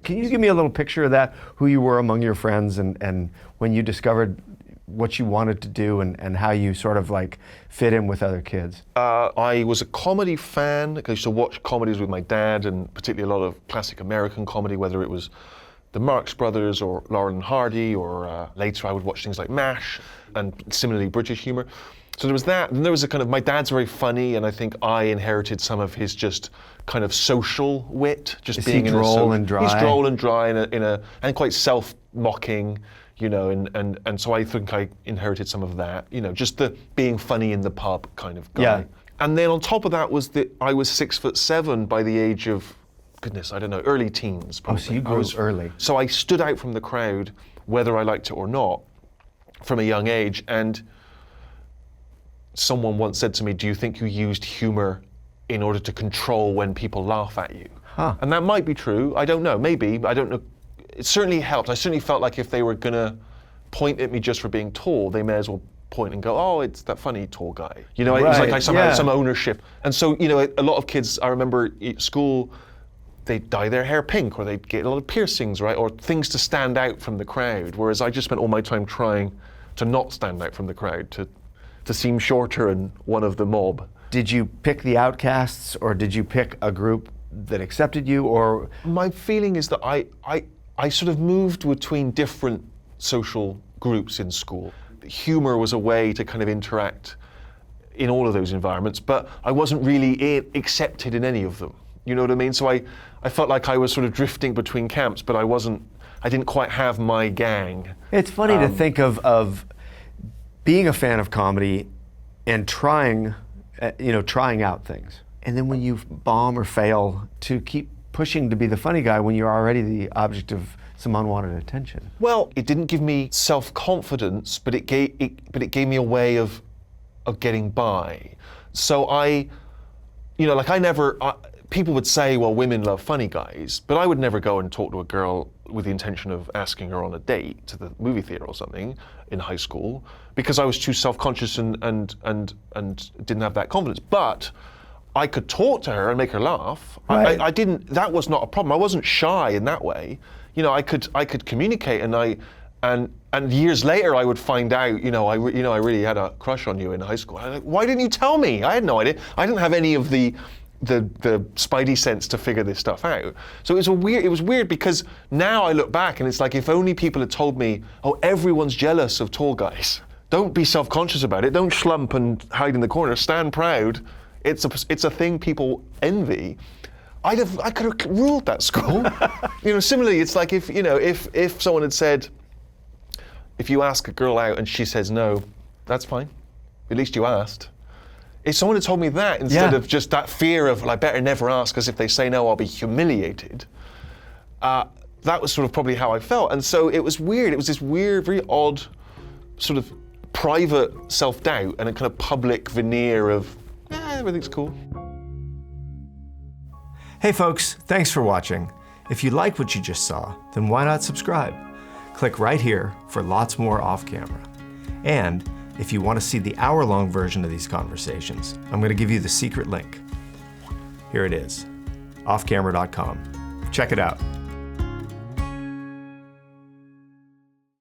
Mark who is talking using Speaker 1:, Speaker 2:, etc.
Speaker 1: Can you give me a little picture of that, who you were among your friends and when you discovered what you wanted to do and how you sort of like fit in with other kids?
Speaker 2: I was a comedy fan. I used to watch comedies with my dad, and particularly a lot of classic American comedy, whether it was the Marx Brothers or Laurel and Hardy, or later I would watch things like MASH, and similarly British humor. So there was that, and there was a kind of, my dad's very funny, and I think I inherited some of his just kind of social wit, just being
Speaker 1: droll and dry?
Speaker 2: He's droll and dry and quite self-mocking, you know, and so I think I inherited some of that, you know, just the being funny in the pub kind of guy.
Speaker 1: Yeah.
Speaker 2: And then on top of that was that I was 6'7" by the age of, goodness, I don't know, early teens probably.
Speaker 1: Oh, so you grew early.
Speaker 2: So I stood out from the crowd, whether I liked it or not, from a young age. And someone once said to me, do you think you used humor in order to control when people laugh at you?
Speaker 1: Huh.
Speaker 2: And that might be true. I don't know, maybe, I don't know. It certainly helped. I certainly felt like if they were gonna point at me just for being tall, they may as well point and go, oh, it's that funny tall guy. You know, it was like I somehow had some ownership. And so, you know, a lot of kids, I remember at school, they'd dye their hair pink, or they'd get a lot of piercings, right? Or things to stand out from the crowd. Whereas I just spent all my time trying to not stand out from the crowd, to seem shorter and one of the mob.
Speaker 1: Did you pick the outcasts, or did you pick a group that accepted you, or?
Speaker 2: My feeling is that I sort of moved between different social groups in school. Humor was a way to kind of interact in all of those environments, but I wasn't really accepted in any of them. You know what I mean? So I felt like I was sort of drifting between camps, but I didn't quite have my gang.
Speaker 1: It's funny to think of being a fan of comedy and trying out things. And then when you bomb or fail, to keep pushing to be the funny guy when you're already the object of some unwanted attention.
Speaker 2: Well, it didn't give me self-confidence, but it gave me a way of getting by. So people would say, well, women love funny guys, but I would never go and talk to a girl with the intention of asking her on a date to the movie theater or something in high school, because I was too self-conscious and didn't have that confidence. But I could talk to her and make her laugh.
Speaker 1: Right.
Speaker 2: That was not a problem. I wasn't shy in that way. You know, I could communicate, and years later I would find out, I really had a crush on you in high school. I'm like, why didn't you tell me? I had no idea. I didn't have any of the spidey sense to figure this stuff out. So it was weird because now I look back and it's like, if only people had told me, oh, everyone's jealous of tall guys. Don't be self-conscious about it. Don't slump and hide in the corner. Stand proud. It's a thing people envy. I could have ruled that school. Similarly, it's like if someone had said, if you ask a girl out and she says no, that's fine. At least you asked. If someone had told me that instead of just that fear of, well, I better never ask, because if they say no, I'll be humiliated. That was sort of probably how I felt. And so it was weird. It was this weird, very odd sort of private self-doubt and a kind of public veneer of, everything's cool.
Speaker 1: Hey folks, thanks for watching. If you like what you just saw, then why not subscribe? Click right here for lots more off camera. And if you want to see the hour-long version of these conversations, I'm going to give you the secret link. Here it is, offcamera.com. Check it out.